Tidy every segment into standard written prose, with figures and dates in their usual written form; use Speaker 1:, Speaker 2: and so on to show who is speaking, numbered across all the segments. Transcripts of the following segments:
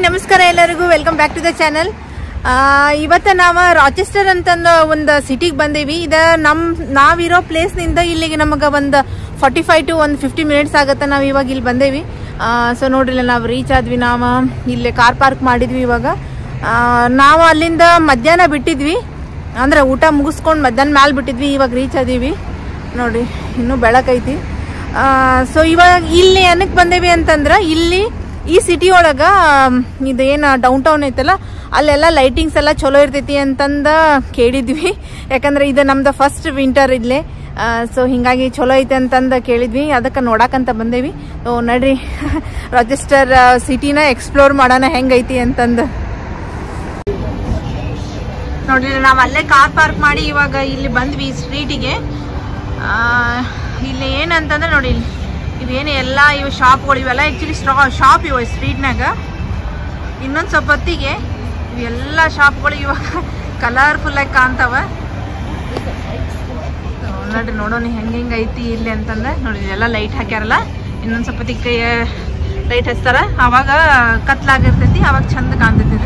Speaker 1: ನಮಸ್ಕಾರ ಎಲ್ಲರಿಗೂ, welcome back to the channel. ಇವತ್ತು ನಾವು ರಾಚೆಸ್ಟರ್ ಅಂತಂದ ಒಂದು ಸಿಟಿಗೆ ಬಂದೀವಿ. ನಾವಿರೋ ಪ್ಲೇಸ್ನಿಂದ ಇಲ್ಲಿಗೆ ನಮಗೆ ಒಂದು 45 to 50 ಮಿನಿಟ್ಸ್ ಆಗುತ್ತೆ. ನಾವು ಇವಾಗ ಇಲ್ಲಿ ಬಂದೇವಿ. ಸೊ ನೋಡ್ರಿ, ನಾವು ರೀಚ್ ಆದ್ವಿ. ನಾವು ಇಲ್ಲೇ ಕಾರ್ ಪಾರ್ಕ್ ಮಾಡಿದ್ವಿ. ಇವಾಗ ನಾವು ಅಲ್ಲಿಂದ ಮಧ್ಯಾಹ್ನ ಬಿಟ್ಟಿದ್ವಿ, ಅಂದ್ರೆ ಊಟ ಮುಗಿಸ್ಕೊಂಡು ಮಧ್ಯಾಹ್ನ ಮ್ಯಾಲೆ ಬಿಟ್ಟಿದ್ವಿ. ಇವಾಗ ರೀಚ್ ಆದೀವಿ ನೋಡ್ರಿ, ಇನ್ನೂ ಬೆಳಕೈತಿ. ಸೊ ಇವಾಗ ಇಲ್ಲಿ ಏನಕ್ಕೆ ಬಂದೇವಿ ಅಂತಂದ್ರೆ, ಇಲ್ಲಿ ಈ ಸಿಟಿ ಒಳಗ ಇದೇನು ಡೌನ್ ಟೌನ್ ಐತಲ್ಲ, ಅಲ್ಲೆಲ್ಲ ಲೈಟಿಂಗ್ಸ್ ಎಲ್ಲ ಚಲೋ ಇರ್ತೈತಿ ಅಂತಂದ ಕೇಳಿದ್ವಿ. ಯಾಕಂದ್ರೆ ಇದು ನಮ್ದು ಫಸ್ಟ್ ವಿಂಟರ್ ಇಲ್ಲೇ. ಸೊ ಹಿಂಗಾಗಿ ಚಲೋ ಐತೆ ಅಂತಂದ ಕೇಳಿದ್ವಿ, ಅದಕ್ಕೆ ನೋಡಾಕಂತ ಬಂದೇವಿ. ನಡ್ರಿ ರಾಚೆಸ್ಟರ್ ಸಿಟಿನ ಎಕ್ಸ್ಪ್ಲೋರ್ ಮಾಡೋಣ ಹೆಂಗೈತಿ ಅಂತಂದು. ನೋಡ್ರಿ, ನಾವು ಅಲ್ಲೇ ಕಾರ್ ಪಾರ್ಕ್ ಮಾಡಿ ಇವಾಗ ಇಲ್ಲಿ ಬಂದ್ವಿ ಸ್ಟ್ರೀಟಿಗೆ. ಇಲ್ಲಿ ಏನಂತಂದ್ರೆ ನೋಡಿ, ಇವೇನು ಎಲ್ಲ ಇವು ಶಾಪ್ಗಳು, ಇವೆಲ್ಲ ಆ್ಯಕ್ಚುಲಿ ಶಾಪ್ ಇವ ಸ್ಟ್ರೀಟ್ನಾಗ. ಇನ್ನೊಂದು ಸ್ವಲ್ಪ ಹೊತ್ತಿಗೆ ಇವೆಲ್ಲ ಶಾಪ್ಗಳು ಇವಾಗ ಕಲರ್ಫುಲ್ಲಾಗಿ ಕಾಣ್ತಾವ. ನೋಡ್ರಿ, ನೋಡೋಣ ಹೆಂಗೆ ಐತಿ ಇಲ್ಲಿ ಅಂತಂದ್ರೆ. ನೋಡಿ, ಎಲ್ಲ ಲೈಟ್ ಹಾಕ್ಯಾರಲ್ಲ, ಇನ್ನೊಂದು ಸ್ವಲ್ಪ ಹೊತ್ತಿಗೆ ಲೈಟ್ ಹಚ್ತಾರ, ಆವಾಗ ಕತ್ಲಾಗಿರ್ತೈತಿ, ಆವಾಗ ಚಂದ ಕಾಣ್ತೈತಿ.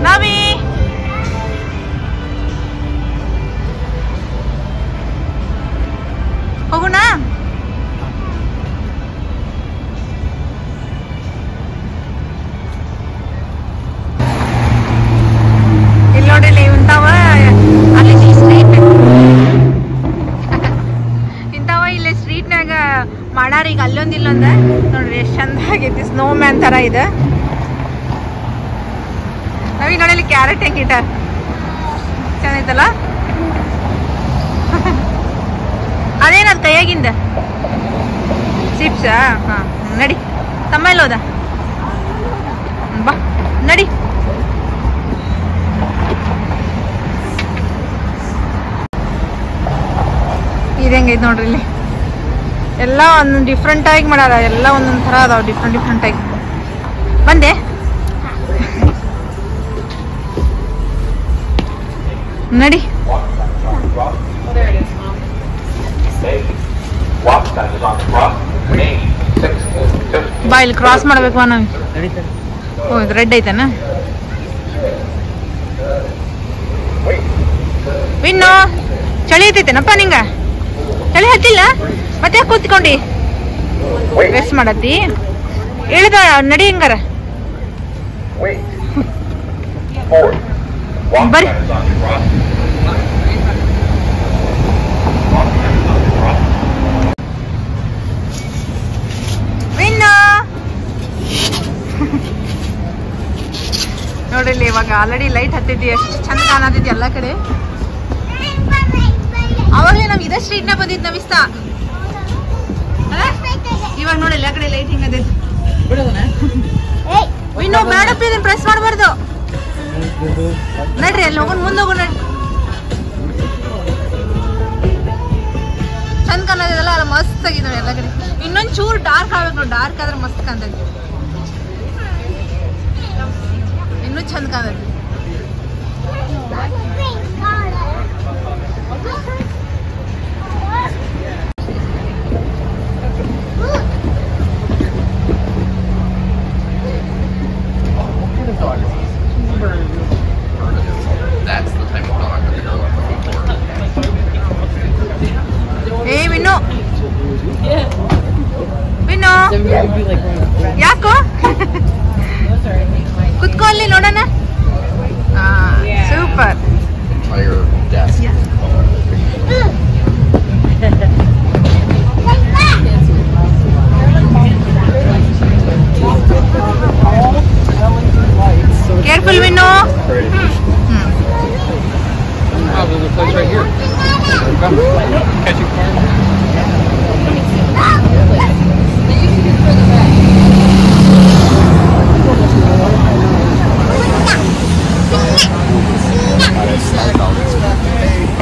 Speaker 1: ನಾವೀ ಹೋಗೋಣ. ಇಲ್ಲಿ ನೋಡಿಲ್ಲ ಇಂಥವ ಅಲ್ಲಿ ಸ್ಟ್ರೀಟ್ ಇಂಥವ ಇಲ್ಲಿ ಸ್ಟ್ರೀಟ್ನಾಗ ಮಾಡಾರ. ಈಗ ಅಲ್ಲೊಂದು ಇಲ್ಲೊಂದ ನೋಡ್ರಿ ಎಷ್ಟು ಚಂದ ಆಗೈತಿ, ಸ್ನೋ ಮ್ಯಾನ್ ತರ ಇದೆ. ನಾವೀಗ ನೋಡಿಲ್ಲಿ ಕ್ಯಾರೆಟ್ ಹೆಂಗಿಟ್ಟ ಚೆನ್ನಾಗೈತಲ್ಲ. ಅದೇನದು ಕೈಯಾಗಿಂದ ಚಿಪ್ಸಾ? ಹಾ, ನಡಿ ತಮ್ಮ ಇಲ್ಲ ಹೋದ, ಬಾ ನಡಿ. ಇದು ಹೆಂಗೈತೆ ನೋಡ್ರಿ, ಇಲ್ಲಿ ಎಲ್ಲ ಒಂದೊಂದು ಡಿಫ್ರೆಂಟ್ ಆಗಿ ಮಾಡ್ಯಾರ, ಎಲ್ಲ ಒಂದೊಂದು ಥರ ಅದಾವ, ಡಿಫ್ರೆಂಟ್ ಆಗಿ. ಬಂದೆ ನಡಿ. ಬಾ, ಇಲ್ಲಿ ಕ್ರಾಸ್ ಮಾಡ್ಬೇಕು ನಾವು. ಓ, ಇದು ರೆಡ್ ಐತನ. ಇನ್ನು ಚಳಿ ಐತೈತೇನಪ್ಪ ನಿಂಗ? ಚಳಿ ಹತ್ತಿಲ್ಲ ಮತ್ತೆ ಯಾಕೆ ಕೂತ್ಕೊಂಡಿ ರೆಸ್ಟ್ ಮಾಡತ್ತಿ? ಇಳಿದ ನಡಿ ಹಂಗಾರ ಬರ್ರಿ. ನೋಡಿಲ್ಲಿ ಇವಾಗ ಆಲ್ರೆಡಿ ಲೈಟ್ ಹತ್ತಿದ್ವಿ, ಎಷ್ಟು ಚಂದ ಕಾಣತಿದ್ವಿ ಎಲ್ಲ ಕಡೆ. ಅವಾಗಲೇ ನಾವ್ ಇದೇ ಸ್ಟ್ರೀಟ್ ನ ಬಂದಿದ್ ನವಿಸ್ತಾ. ಇವಾಗ ನೋಡಿ ಎಲ್ಲ ಕಡೆ ಲೈಟ್ ಹಿಂಗ ಅದೇ. ಇನ್ನು ಬೇಡಪ್ಪ, ಇದನ್ನ ಪ್ರೆಸ್ ಮಾಡಬಾರ್ದು. ನಡ್ರಿ ಅಲ್ಲಿ ಹೋಗೋಣ, ಮುಂದೆ ಹೋಗೋಣ. ಚಂದ ಕಾಣೋದಿದಲ್ಲ, ಅಲ್ಲ ಮಸ್ತ್ ಆಗಿದೆ ನೋಡಿ ಎಲ್ಲ ಕಡೆ. ಇನ್ನೊಂದ್ ಚೂರು ಡಾರ್ಕ್ ಆಗ್ಬೇಕು ನೋಡಿ, ಡಾರ್ಕ್ ಆದ್ರೆ ಮಸ್ತ್ ಕಾಣ್ತೈತಿ, ಇನ್ನೂ ಚಂದ ಕಾಣತೈತಿ. ಏ ವಿನ್ನು, ವಿನ್ನು ಯಾಕೋ ಕುತ್ಕೋ ಅಲ್ಲಿ ನೋಡೋಣ. ಸೂಪರ್. Careful win.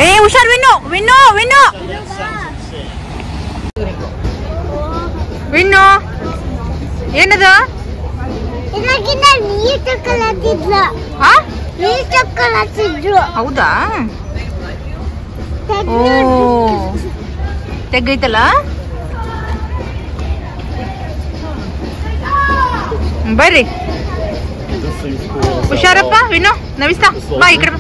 Speaker 1: ಏ ಹುಷಾರ್ ವಿನ್ನು, ವಿನ್ನು ವಿನ್ನು ವಿನ್ನು ಏನದ? ಹೌದಾ? ತೆಗ್ಗೈತಲ್ಲ. ಬರ್ರಿ ಹುಷಾರಪ್ಪ. ವಿನು ನವಿಸ್ತಾ ಬಾ ಈ ಕಡೆ.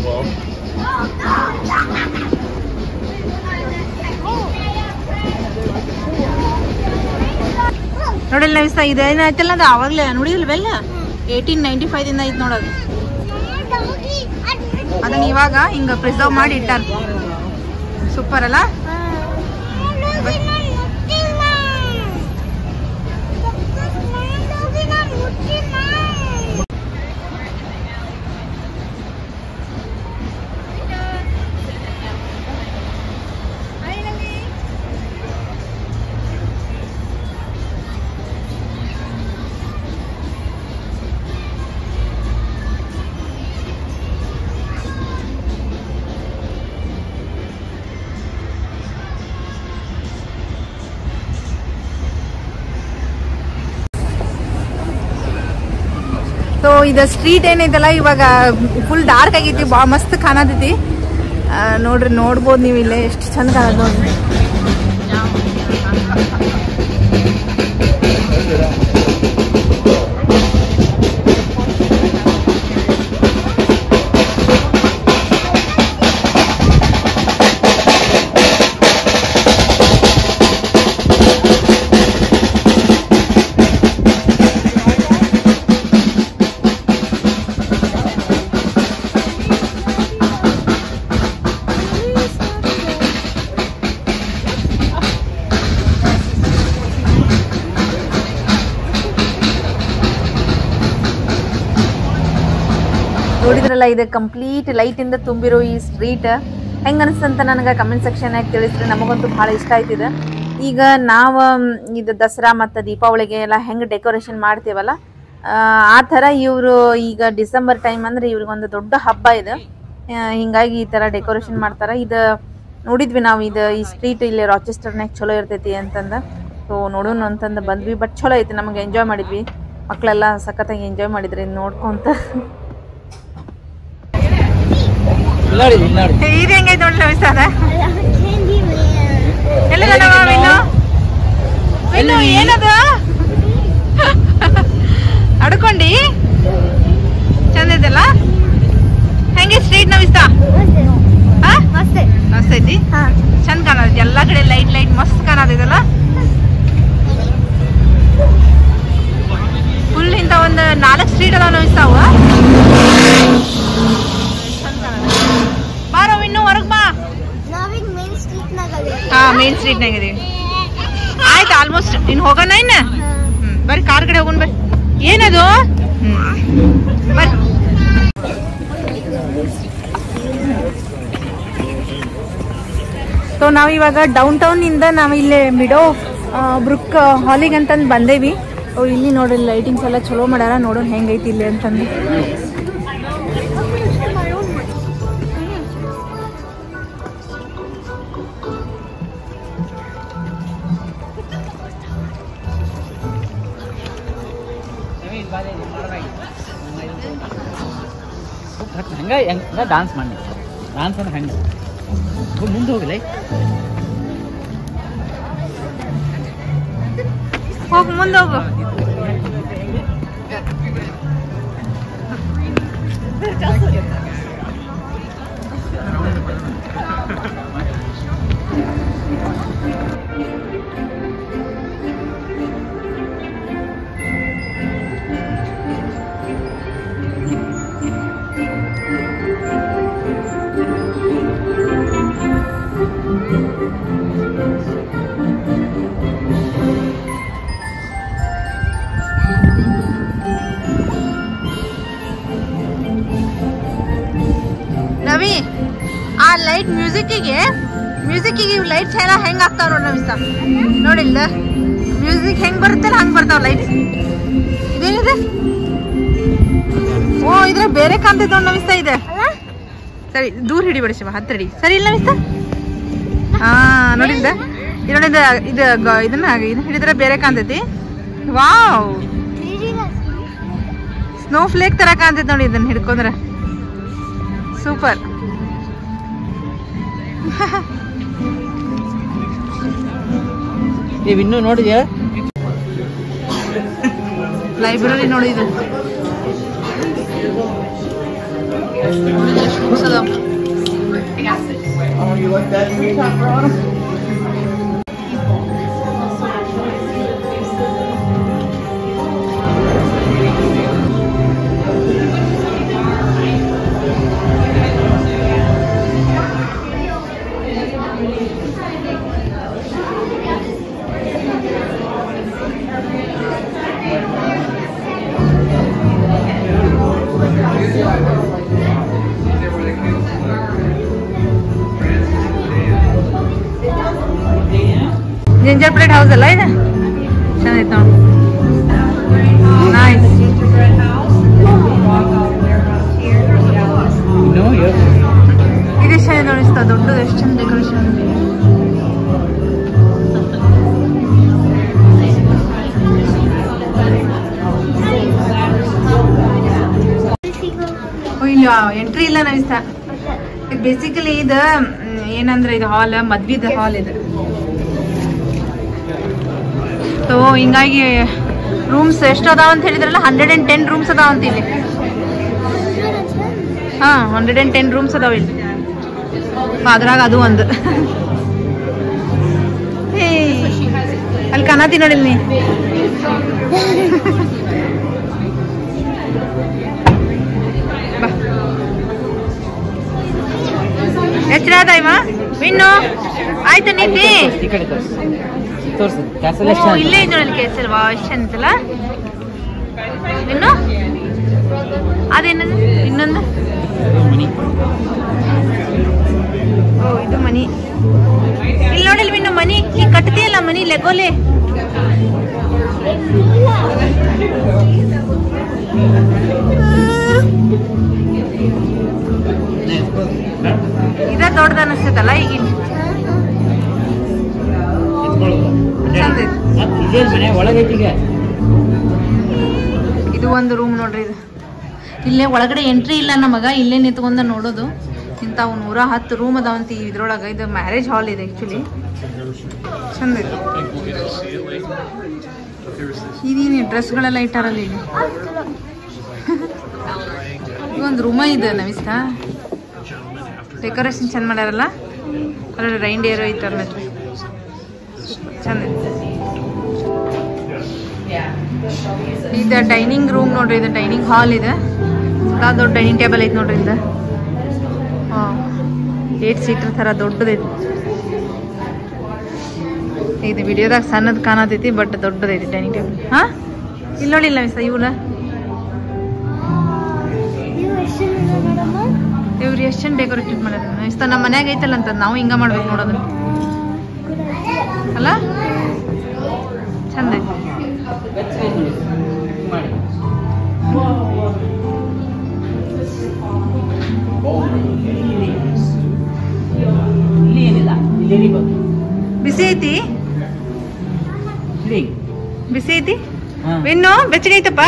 Speaker 1: ನೋಡಿಲ್ಲ ನವಿಸ್ತಾ ಇದೇನಾಯ್ತಲ್ಲ ಅದು ಆವಾಗಲೇ ನೋಡಿಲ್ವೆಲ್ಲ 1895 ದಿಂದ ಐತ್ ನೋಡೋದು. ಅದನ್ನ ಇವಾಗ ಹಿಂಗ ಪ್ರಿಸರ್ವ್ ಮಾಡಿ ಇಟ್ಟಾರ. ಸೂಪರ್ ಅಲ್ಲ. ಸೊ ಇದು ಸ್ಟ್ರೀಟ್ ಏನೈತಲ್ಲ ಇವಾಗ ಫುಲ್ ಡಾರ್ಕ್ ಆಗೈತಿ. ಭಾಳ ಮಸ್ತ್ ಕಾಣತೈತಿ ನೋಡ್ರಿ. ನೋಡ್ಬೋದು ನೀವು ಇಲ್ಲೇ ಎಷ್ಟು ಚಂದ ಕಾಣದ್ ನೋಡ್ರಿ. ನೋಡಿದ್ರಲ್ಲ, ಇದು ಕಂಪ್ಲೀಟ್ ಲೈಟ್ ಇಂದ ತುಂಬಿರೋ ಈ ಸ್ಟ್ರೀಟ್ ಹೆಂಗ ಅನಿಸ್ತಂತ ನನಗೆ ಕಮೆಂಟ್ ಸೆಕ್ಷನ್ ಆಗಿ ತಿಳಿಸ್ರಿ. ನಮಗಂತೂ ಭಾಳ ಇಷ್ಟ ಆಯ್ತಿದೆ. ಈಗ ನಾವು ಇದು ದಸರಾ ಮತ್ತು ದೀಪಾವಳಿಗೆ ಎಲ್ಲ ಹೆಂಗೆ ಡೆಕೋರೇಷನ್ ಮಾಡ್ತೀವಲ್ಲ ಆ ಥರ ಇವರು ಈಗ ಡಿಸೆಂಬರ್ ಟೈಮ್ ಅಂದರೆ ಇವ್ರಿಗೊಂದು ದೊಡ್ಡ ಹಬ್ಬ ಇದೆ. ಹಿಂಗಾಗಿ ಈ ಥರ ಡೆಕೋರೇಷನ್ ಮಾಡ್ತಾರೆ. ಇದು ನೋಡಿದ್ವಿ ನಾವು. ಇದು ಈ ಸ್ಟ್ರೀಟ್ ಇಲ್ಲಿ ರಾಚೆಸ್ಟರ್ನಾಗ ಚಲೋ ಇರ್ತೈತಿ ಅಂತಂದು ಸೊ ನೋಡೋಣ ಅಂತಂದು ಬಂದ್ವಿ. ಬಟ್ ಚಲೋ ಐತಿ, ನಮಗೆ ಎಂಜಾಯ್ ಮಾಡಿದ್ವಿ. ಮಕ್ಕಳೆಲ್ಲ ಸಖತ್ತಾಗಿ ಎಂಜಾಯ್ ಮಾಡಿದ್ರಿ ನೋಡ್ಕೊಂತ. ಇದು ಹೆಂಗೈತೆ ನೋಡಿ ನವಿಸ್ತಾದ. ಇನ್ನು ಏನದು ಅಡ್ಕೊಂಡಿ ಚಂದ ಐತಲ್ಲ. ಹೆಂಗೆ ಸ್ಟ್ರೀಟ್ ನವಿಸ್ತಾ? ಮಸ್ತ್ ಐತಿ, ಚಂದ ಕಾಣತೈತಿ. ಎಲ್ಲಾ ಕಡೆ ಲೈಟ್ ಲೈಟ್ ಮಸ್ತ್ ಕಾಣತೈತಲ್ಲ. ಫುಲ್ ಇಂತ ಒಂದು 4 ಸ್ಟ್ರೀಟ್ ಅದಾವ ನವಿಸ್ತಾವ. ಬಾರೋ ಇನ್ನು ಹೊರಗ್ ಬಾ. ಹಾ, ಮೇನ್ ಸ್ಟ್ರೀಟ್ನಾಗ ಇದೀವಿ. ಆಯ್ತು, ಆಲ್ಮೋಸ್ಟ್ ಇನ್ನು ಹೋಗೋಣ. ಇನ್ನ ಬರ್ರಿ ಕಾರ್ ಕಡೆ ಹೋಗೋಣ. ಬರ್ರಿ. ಏನದು? ಬರ್ರಿ. ಸೊ ನಾವು ಇವಾಗ ಡೌನ್ ಟೌನ್ ಇಂದ ನಾವು ಇಲ್ಲಿ ಮಿಡೋ ಬ್ರುಕ್ ಹಾಲಿಗೆ ಅಂತಂದು ಬಂದೇವಿ. ಇಲ್ಲಿ ನೋಡ್ರಿ ಲೈಟಿಂಗ್ಸ್ ಎಲ್ಲ ಚಲೋ ಮಾಡ್ಯಾರ. ನೋಡೋಣ ಹೆಂಗೈತಿ ಇಲ್ಲಿ ಅಂತಂದು.
Speaker 2: ಹಂಗ ಡಾನ್ಸ್ ಮಾಡಿ ಡಾನ್ಸ್ ಅಂದ್ರೆ ಹಂಗೆ ಮುಂದೆ ಹೋಗಲಿ.
Speaker 1: ಹೋಗು ಮುಂದೆ ಹೋಗು. ರವಿ, ಆ ಲೈಟ್ ಮ್ಯೂಸಿಕ್ಕಿಗೆ ಲೈಟ್ಸ್ ಎಲ್ಲ ಹೆಂಗ್ ಆಗ್ತಾವ ನೋಡಿ ನವಿಸ್ತಾ. ನೋಡಿಲ್ಲ ಮ್ಯೂಸಿಕ್ ಹೆಂಗ್ ಬರುತ್ತಲ್ಲ ಹಂಗ್ ಬರ್ತಾವ ಲೈಟ್ಸ್. ಇದೇನಿದೆ? ಓ, ಇದ್ರ ಬೇರೆ ಕಾಣ್ತೈತೆ ನೋಡಿ ನವಿಸ್ತಾ. ಇದೆ ಸರಿ, ದೂರ ಹಿಡಿಬೇಡಿ ಶಿವ, ಹತ್ರ ಹಿಡಿ. ಸರಿ ಇಲ್ಲ ನವಿಸ್ತಾ? ಹಾ, ನೋಡಿದ್ದ ಇದನ್ನ ಇದನ್ನ ಹಿಡಿದ್ರೆ ಬೇರೆ ಕಾಣ್ತೈತಿ. ವಾವ್, ಸ್ನೋ ಫ್ಲೇಕ್ ತರ ಕಾಣ್ತೈತಿ ನೋಡಿ ಇದನ್ನ ಹಿಡ್ಕೊಂಡ್ರೆ. ಸೂಪರ್.
Speaker 2: ನೀವು ಇನ್ನೂ ನೋಡಿದ್ಯಾ
Speaker 1: ಲೈಬ್ರರಿ ನೋಡಿ ಇದು ಜಿಂಜರ್ ಬ್ರೆಡ್ ಹೌಸ್ ಅಲ್ಲ ಇದು ಚೆನ್ನಾಗಿತ್ತು ನೋಡಿ ನೈಸ್ ಇದು ಚೆನ್ನಾಗಿ ನೋಡಿಸ್ತಾ ದೊಡ್ಡದು ಎಷ್ಟು ಚಂದ ಡೆಕೋರೇಷನ್ ಇಲ್ಲಿ ಎಂಟ್ರಿ ಇಲ್ಲ ನವಿಸ್ತಾ ಬೇಸಿಕಲಿ ಇದು ಏನಂದ್ರೆ ಇದು ಹಾಲ್ ಮದ್ವಿದ ಹಾಲ್ ಇದು ಸೊ ಹಿಂಗಾಗಿ ರೂಮ್ಸ್ ಎಷ್ಟು ಅದಾವ ಅಂತ ಹೇಳಿದ್ರಲ್ಲ 110 ರೂಮ್ಸ್ ಅದಾವ ಅಂತ ಇಲ್ಲಿ ಹಾ 110 ರೂಮ್ಸ್ ಅದಾವ ಇಲ್ಲಿ ಅದ್ರಾಗ ಅದು ಒಂದು ಅಲ್ಲಿ ಕಾಣತಿ ನೋಡಿಲ್ ನೀ ಎಷ್ಟು ಆಯ್ಮ ಇನ್ನು ಆಯ್ತು ನೀತಿ ಇಲ್ಲೇ ನೋಡಿ ಕೇಸಲ್ ವಾಶ್ ಅಂತಲ್ಲ ಇನ್ನು ಅದೇನದು ಇನ್ನೊಂದು ಓ ಇದು ಮನಿ ಇಲ್ಲಿ ನೋಡಿಲ್ವಿ ಇನ್ನು ಮನಿ ನೀ ಕಟ್ತೀಯಲ್ಲ ಮನಿ ಲೆಗೋಲೆ ಇದ ದೊಡ್ಡದ ಅನಿಸ್ತೈತಲ್ಲ ಈಗಿನ ಇದು ಒಂದು ರೂಮ್ ನೋಡ್ರಿ ಇದು ಇಲ್ಲೇ ಒಳಗಡೆ ಎಂಟ್ರಿ ಇಲ್ಲ ನಮಗ ಇಲ್ಲೇ ನಿಂತ್ಕೊಂಡ ನೋಡೋದು ಇಂಥವು 110 ರೂಮ್ ಅದಾವಂತ ಇದ್ರೊಳಗ ಇದು ಮ್ಯಾರೇಜ್ ಹಾಲ್ ಇದೆ ಆಕ್ಚುಲಿ ಚಂದ ಇದೆ ಇದೇನು ಡ್ರೆಸ್ಗಳೆಲ್ಲ ಇಟ್ಟಾರಲ್ಲ ಇಲ್ಲಿ ಇದೊಂದು ರೂಮ ಇದೆ ನವಿಸ್ತಾ ಡೆಕೋರೇಷನ್ ಚಂದ ಮಾಡ್ಯಾರಲ್ಲ ಅದ್ರಲ್ಲಿ ರೈಂಡಿಯರ್ ಐತಾರ ನೋಡ್ರಿ ಚಂದ ಇದು ಡೈನಿಂಗ್ ರೂಮ್ ನೋಡ್ರಿ ಇದು ಡೈನಿಂಗ್ ಹಾಲ್ ಇದೆ ದೊಡ್ಡ ಡೈನಿಂಗ್ ಟೇಬಲ್ ಐತೆ ನೋಡ್ರಿ ಇದು 8 ಸೀಟರ್ ಥರ ದೊಡ್ಡದೈತಿ ಇದು ವಿಡಿಯೋದಾಗ ಸಣ್ಣದು ಕಾಣತೈತಿ ಬಟ್ ದೊಡ್ಡದೈತಿ ಡೈನಿಂಗ್ ಟೇಬಲ್ ಹಾ ಇಲ್ಲಿ ನೋಡಿಲ್ಲ ಮಿಸ್ ಇವ್ರ ಇವ್ರು ಎಷ್ಟು ಚಂದ ಡೆಕೋರೇಟೆಡ್ ಮಾಡ್ಯಾರ ಇಷ್ಟ ನಮ್ಮ ಮನ್ಯಾಗ ಐತಲ್ಲ ಅಂತ ನಾವು ಹಿಂಗ ಮಾಡ್ಬೇಕು ನೋಡೋದು ಅಲ್ಲ ಚಂದ ಐತಿ ಬಿಸಿ ಐತಿ ಬಿಸಿ ಐತಿ ಇನ್ನು ಬೆಚ್ಚಗೈತಪ್ಪ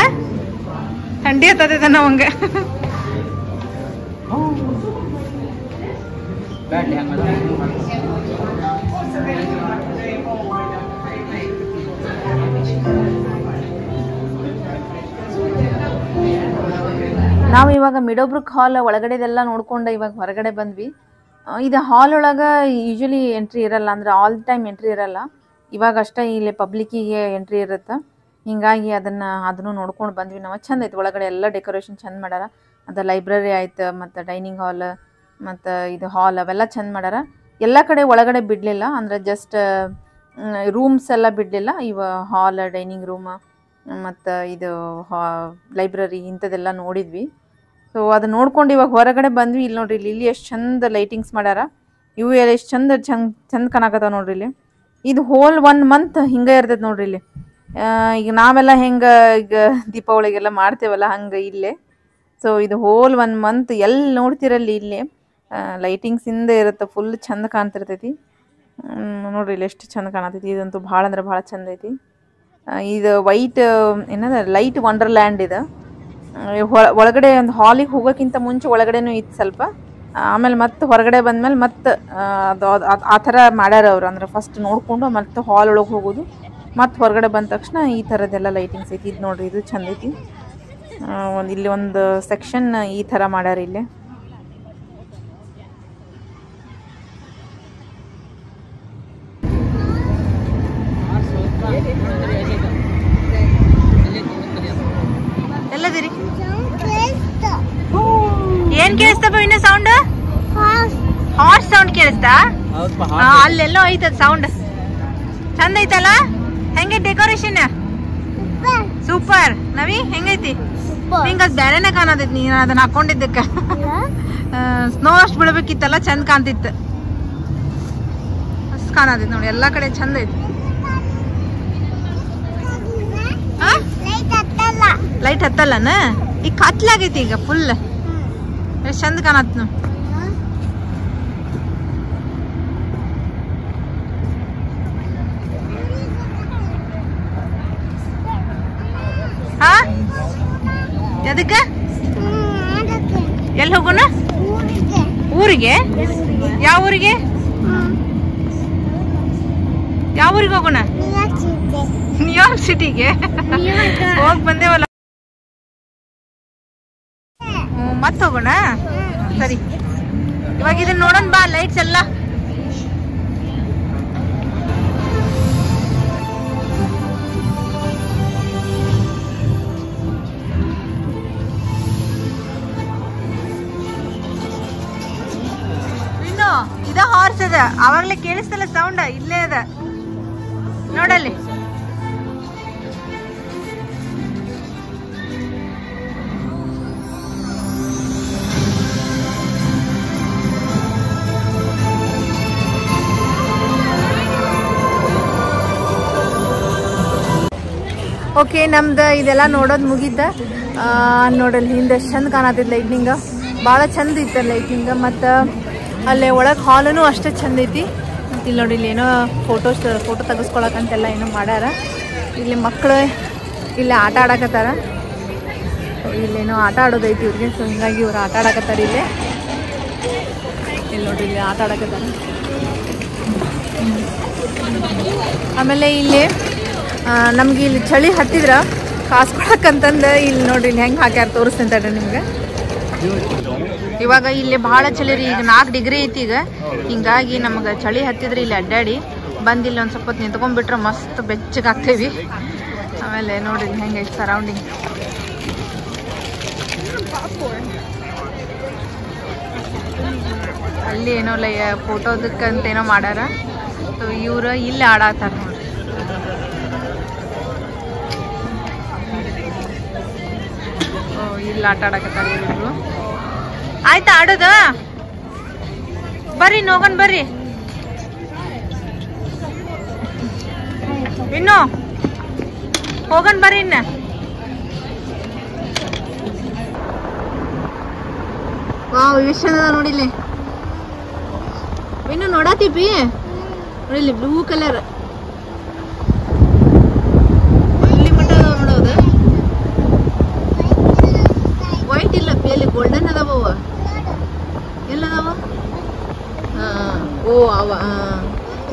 Speaker 1: ಥಂಡಿ ಹತ್ತದ ನಾವಂಗ ನಾವು ಇವಾಗ ಮಿಡೋಬ್ರುಕ್ ಹಾಲ್ ಒಳಗಡೆದೆಲ್ಲ ನೋಡ್ಕೊಂಡು ಇವಾಗ ಹೊರಗಡೆ ಬಂದ್ವಿ ಇದು ಹಾಲ್ ಒಳಗೆ ಯೂಶಲಿ ಎಂಟ್ರಿ ಇರಲ್ಲ ಅಂದ್ರೆ ಆಲ್ ಟೈಮ್ ಎಂಟ್ರಿ ಇರಲ್ಲ ಇವಾಗ ಅಷ್ಟೇ ಇಲ್ಲಿ ಪಬ್ಲಿಕ್ಕಿಗೆ ಎಂಟ್ರಿ ಇರುತ್ತೆ ಹಿಂಗಾಗಿ ಅದನ್ನು ನೋಡ್ಕೊಂಡು ಬಂದ್ವಿ ನಾವು ಚಂದ ಐತೆ ಒಳಗಡೆ ಎಲ್ಲ ಡೆಕೋರೇಷನ್ ಚಂದ ಮಾಡ್ಯಾರ ಅದು ಲೈಬ್ರರಿ ಆಯ್ತು ಮತ್ತು ಡೈನಿಂಗ್ ಹಾಲ್ ಮತ್ತು ಇದು ಹಾಲ್ ಅವೆಲ್ಲ ಚಂದ ಮಾಡ್ಯಾರ ಎಲ್ಲ ಕಡೆ ಒಳಗಡೆ ಬಿಡಲಿಲ್ಲ ಅಂದರೆ ಜಸ್ಟ್ ರೂಮ್ಸ್ ಎಲ್ಲ ಬಿಡಲಿಲ್ಲ ಇವ ಹಾಲ್ ಡೈನಿಂಗ್ ರೂಮ್ ಮತ್ತು ಇದು ಲೈಬ್ರರಿ ಇಂಥದ್ದೆಲ್ಲ ನೋಡಿದ್ವಿ ಸೊ ಅದು ನೋಡ್ಕೊಂಡು ಇವಾಗ ಹೊರಗಡೆ ಬಂದ್ವಿ ಇಲ್ಲಿ ನೋಡ್ರಿ ಇಲ್ಲಿ ಎಷ್ಟು ಚಂದ ಲೈಟಿಂಗ್ಸ್ ಮಾಡ್ಯಾರ ಇವು ಎಲ್ಲ ಎಷ್ಟು ಚಂದ ಕಾಣಕತ್ತಾವ ನೋಡ್ರಿ ಇಲ್ಲಿ ಇದು ಹೋಲ್ 1 ಮಂತ್ ಹಿಂಗೆ ಇರ್ತೈತೆ ನೋಡ್ರಿ ಇಲ್ಲಿ ಈಗ ನಾವೆಲ್ಲ ಹೆಂಗೆ ಈಗ ದೀಪಾವಳಿಗೆಲ್ಲ ಮಾಡ್ತೇವಲ್ಲ ಹಂಗೆ ಇಲ್ಲೇ ಸೊ ಇದು ಹೋಲ್ 1 ಮಂತ್ ಎಲ್ಲಿ ನೋಡ್ತಿರಲ್ಲಿ ಇಲ್ಲೇ ಲೈಟಿಂಗ್ಸಿಂದ ಇರುತ್ತೆ ಫುಲ್ ಚಂದ ಕಾಣ್ತಿರ್ತೈತಿ ನೋಡ್ರಿ ಇಲ್ಲಿ ಎಷ್ಟು ಚಂದ ಕಾಣತೈತಿ ಇದಂತೂ ಭಾಳ ಅಂದ್ರೆ ಭಾಳ ಚಂದ ಐತಿ ಇದು ವೈಟ್ ಏನದ ಲೈಟ್ ವಂಡರ್ಲ್ಯಾಂಡ್ ಇದು ಒಳಗಡೆ ಒಂದು ಹಾಲಿಗೆ ಹೋಗೋಕ್ಕಿಂತ ಮುಂಚೆ ಒಳಗಡೆನೂ ಇತ್ತು ಸ್ವಲ್ಪ ಆಮೇಲೆ ಮತ್ತೆ ಹೊರಗಡೆ ಬಂದಮೇಲೆ ಮತ್ತೆ ಅದು ಆ ಥರ ಮಾಡ್ಯಾರ ಅವ್ರು. ಅಂದ್ರೆ ಫಸ್ಟ್ ನೋಡಿಕೊಂಡು ಮತ್ತೆ ಹಾಲ್ ಒಳಗೆ ಹೋಗೋದು, ಮತ್ತು ಹೊರಗಡೆ ಬಂದ ತಕ್ಷಣ ಈ ಥರದ್ದೆಲ್ಲ ಲೈಟಿಂಗ್ಸ್ ಐತಿ. ಇದು ನೋಡಿರಿ, ಇದು ಚಂದ ಐತಿ. ಇಲ್ಲಿ ಒಂದು ಸೆಕ್ಷನ್ ಈ ಥರ ಮಾಡ್ಯಾರ ಇಲ್ಲಿ. ಎಲ್ಲದಿರಿ ಏನ್ ಕೇಳಿಸ್ತಪ್ಪ ಇನ್ನ ಸೌಂಡ್? ಹಾರ್ಸ್ ಸೌಂಡ್ ಕೇಳಿಸ್ತಾ? ಅಲ್ಲೆಲ್ಲೋ ಐತದ ಸೌಂಡ್. ಚಂದ ಐತಲ್ಲ? ಹೆಂಗೈತಿ ಡೆಕೋರೇಷನ್? ಸೂಪರ್. ನವಿ ಹೆಂಗೈತಿ? ನಿಂಗ ಅದ್ ಬ್ಯಾರೆನೆ ಕಾಣತೈತಿ ನೀನ್ ಅದನ್ನ ಹಾಕೊಂಡಿದ್ದಕ್ಕ. ಸ್ನೋ ಅಷ್ಟು ಬಿಡ್ಬೇಕಿತ್ತಲ್ಲ, ಚಂದ ಕಾಣ್ತಿತ್ತು. ಅಷ್ಟು ಕಾಣತೈತಿ ನೋಡಿ, ಎಲ್ಲಾ ಕಡೆ ಚಂದ ಐತಿ. ಲೈಟ್ ಹತ್ತಲ್ಲನ? ಈಗ ಕತ್ಲಾಗೈತಿ, ಈಗ ಫುಲ್ ಎಷ್ಟು ಚಂದ ಕಾಣತ್ ನಾವು. ಹಾ ಎದಕ್ಕ? ಎಲ್ಲಿ ಹೋಗೋಣ? ಊರಿಗೆ? ಯಾವ ಊರಿಗೆ? ಯಾವ ಊರಿಗೆ ಹೋಗೋಣ? ನ್ಯೂಯಾರ್ಕ್ ಸಿಟಿಗೆ ಹೋಗಿ ಬಂದೇವಲ್ಲ, ಮತ್ತೆ ಹೋಗೋಣ. ಸರಿ, ಇವಾಗ ಇದನ್ನ ನೋಡೋಣ ಬಾ, ಲೈಟ್ಸ್ ಎಲ್ಲ. ಇನ್ನು ಇದ ಹಾರ್ಸ್ ಅದ, ಅವಾಗ್ಲೇ ಕೇಳಿಸ್ತಲ್ಲ ಸೌಂಡ್, ಇಲ್ಲೇ ಅದ ನೋಡಲ್ಲಿ. ಓಕೆ, ನಮ್ದು ಇದೆಲ್ಲ ನೋಡೋದು ಮುಗಿದ್ದ. ನೋಡಲ್ಲಿ ಹಿಂದೆ ಎಷ್ಟು ಚಂದ ಕಾಣತ್ತಿದ್ದು ಲೈಟ್ನಿಂಗ, ಭಾಳ ಚಂದ ಇತ್ತು ಲೈಟ್ನಿಂಗ. ಮತ್ತು ಅಲ್ಲೇ ಒಳಗೆ ಹಾಲೂ ಅಷ್ಟೇ ಚಂದ ಐತಿ. ಮತ್ತು ಇಲ್ಲಿ ನೋಡಿ, ಇಲ್ಲಿ ಏನೋ ಫೋಟೋ ತೆಗೆಸ್ಕೊಳಕಂತೆಲ್ಲ ಏನೋ ಮಾಡ್ಯಾರ. ಇಲ್ಲಿ ಮಕ್ಕಳು ಇಲ್ಲಿ ಆಟ ಆಡಕತ್ತಾರ. ಇಲ್ಲೇನೋ ಆಟ ಆಡೋದೈತಿ ಇವ್ರಿಗೆ, ಸೊ ಹಿಂಗಾಗಿ ಇವ್ರು ಆಟ ಆಡಕತ್ತಾರ. ಇಲ್ಲಿ ನೋಡಿ, ಇಲ್ಲಿ ಆಟ ಆಡಕತ್ತಾರ. ಆಮೇಲೆ ಇಲ್ಲಿ ನಮ್ಗೆ ಇಲ್ಲಿ ಚಳಿ ಹತ್ತಿದ್ರ ಕಾಸ್ಕೊಳಕಂತಂದು ಇಲ್ಲಿ ನೋಡ್ರಿ ಇಲ್ಲಿ ಹೆಂಗೆ ಹಾಕ್ಯಾರ, ತೋರಿಸ್ತೇನೆ ನಿಮ್ಗೆ. ಇವಾಗ ಇಲ್ಲಿ ಭಾಳ ಚಳಿ ರೀ, ಈಗ 4 ಡಿಗ್ರಿ ಐತಿ ಈಗ. ಹಿಂಗಾಗಿ ನಮ್ಗೆ ಚಳಿ ಹತ್ತಿದ್ರೆ ಇಲ್ಲಿ ಅಡ್ಡಾಡಿ ಬಂದು ಇಲ್ಲಿ ಒಂದು ಸ್ವಲ್ಪ ಹೊತ್ತು ನಿಂತ್ಕೊಂಡ್ಬಿಟ್ರೆ ಮಸ್ತ್ ಬೆಚ್ಚಗಾಗ್ತೇವಿ. ಆಮೇಲೆ ನೋಡ್ರಿ ಇಲ್ಲಿ ಹೆಂಗೆ ಐತಿ ಸರೌಂಡಿಂಗ್. ಅಲ್ಲಿ ಏನೋ ಫೋಟೋದಕ್ಕಂತ ಏನೋ ಮಾಡ್ಯಾರ. ಸೊ ಇವ್ರು ಇಲ್ಲಿ ಆಡಾತಾರ ನೋಡ್ರಿ. ಇಲ್ಲಿ ಆಟ ಆಡಕತ್ತಾರ ಇವ್ರು. ಆಯ್ತಾ ಆಡೋದ? ಬರ್ರಿ ನೋಗೋಣ, ಬರ್ರಿ. ಇನ್ನು ಹೋಗೋಣ ಬರ್ರಿ. ಇನ್ನ ವಾವ್, ಎಷ್ಟು ಚಂದ ನೋಡಿಲ್ಲಿ. ಇನ್ನು ನೋಡಾತೀವಿ ನೋಡಿಲ್ಲಿ, ಬ್ಲೂ ಕಲರ್ ಇಲ್ಲಿ ಮಟ್ಟ ನೋಡೋದ. ವೈಟ್ ಇಲ್ಲ, ಎಲ್ಲಿ ಗೋಲ್ಡನ್ ಅದಾವ. ಎಲ್ಲದಾವ? ಓ ಅವ.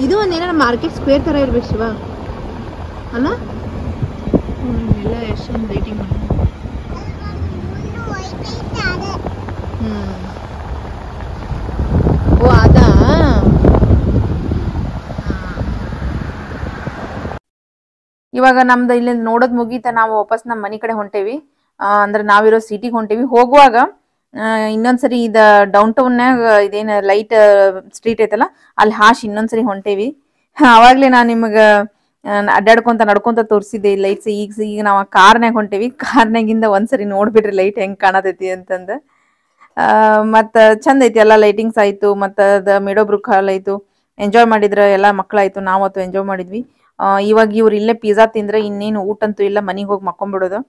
Speaker 1: ಇದು ಒಂದು ಏನಾರ ಮಾರ್ಕೆಟ್ ಸ್ಕ್ವೇರ್ ಥರ ಇರ್ಬೇಕು ಶಿವ, ಅಲ್ಲ? ಎಲ್ಲ ಎಷ್ಟೊಂದು ಲೈಟಿಂಗ್. ಓ ಅದಾ. ಇವಾಗ ನಮ್ದು ಇಲ್ಲಿ ನೋಡೋದು ಮುಗೀತ. ನಾವು ವಾಪಸ್ ನಮ್ಮ ಮನೆ ಕಡೆ ಹೊಂಟೇವಿ. ಅಂದ್ರೆ ನಾವಿರೋ ಸಿಟಿಗೆ ಹೊಂಟೇವಿ. ಹೋಗುವಾಗ ಇನ್ನೊಂದ್ಸರಿ ಇದ ಡೌನ್ ಟೌನ್ಯಾಗ ಇದೇನು ಲೈಟ್ ಸ್ಟ್ರೀಟ್ ಐತಲ್ಲ, ಅಲ್ಲಿ ಹಾಶ್ ಇನ್ನೊಂದ್ಸರಿ ಹೊಂಟೇವಿ. ಅವಾಗ್ಲೇ ನಾನು ನಿಮಗೆ ಅಡ್ಡಾಡ್ಕೊಂತ ನಡ್ಕೊಂತ ತೋರಿಸಿದ್ದೆ ಲೈಟ್ಸ್. ಈಗ ನಾವು ಕಾರ್ನಾಗ ಹೊಂಟೇವಿ. ಕಾರ್ನಾಗಿಂದ ಒಂದ್ಸರಿ ನೋಡ್ಬಿಡ್ರಿ ಲೈಟ್ ಹೆಂಗ್ ಕಾಣತೈತಿ ಅಂತಂದ. ಮತ್ತು ಚಂದ ಐತಿ ಎಲ್ಲ ಲೈಟಿಂಗ್ಸ್ ಆಯ್ತು. ಮತ್ತು ಅದು ಮೇಡೋ ಬ್ರೂಕ್ ಹಾಲ್ ಆಯ್ತು. ಎಂಜಾಯ್ ಮಾಡಿದ್ರ ಎಲ್ಲ ಮಕ್ಕಳಾಯ್ತು, ನಾವತ್ತು ಎಂಜಾಯ್ ಮಾಡಿದ್ವಿ. ಇವಾಗ ಇವ್ರು ಇಲ್ಲೇ ಪಿಜ್ಜಾ ತಿಂದ್ರೆ ಇನ್ನೇನು ಊಟ ಅಂತೂ ಇಲ್ಲ, ಮನೆಗೆ ಹೋಗಿ ಮಕ್ಕೊಂಡ್ಬಿಡೋದು.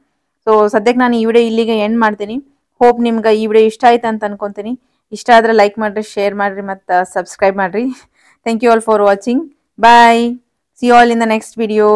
Speaker 1: ಸೊ ಸದ್ಯಕ್ಕೆ ನಾನು ಈ ವಿಡಿಯೋ ಇಲ್ಲಿಗೆ ಎಂಡ್ ಮಾಡ್ತೀನಿ. ಹೋಪ್ ನಿಮ್ಗೆ ಈ ವಿಡಿಯೋ ಇಷ್ಟ ಆಯ್ತು ಅಂತ ಅನ್ಕೊಂತೀನಿ. ಇಷ್ಟ ಆದರೆ ಲೈಕ್ ಮಾಡಿರಿ, ಶೇರ್ ಮಾಡಿರಿ, ಮತ್ತು ಸಬ್ಸ್ಕ್ರೈಬ್ ಮಾಡಿರಿ. Thank you all for watching. Bye. See you all in the next video.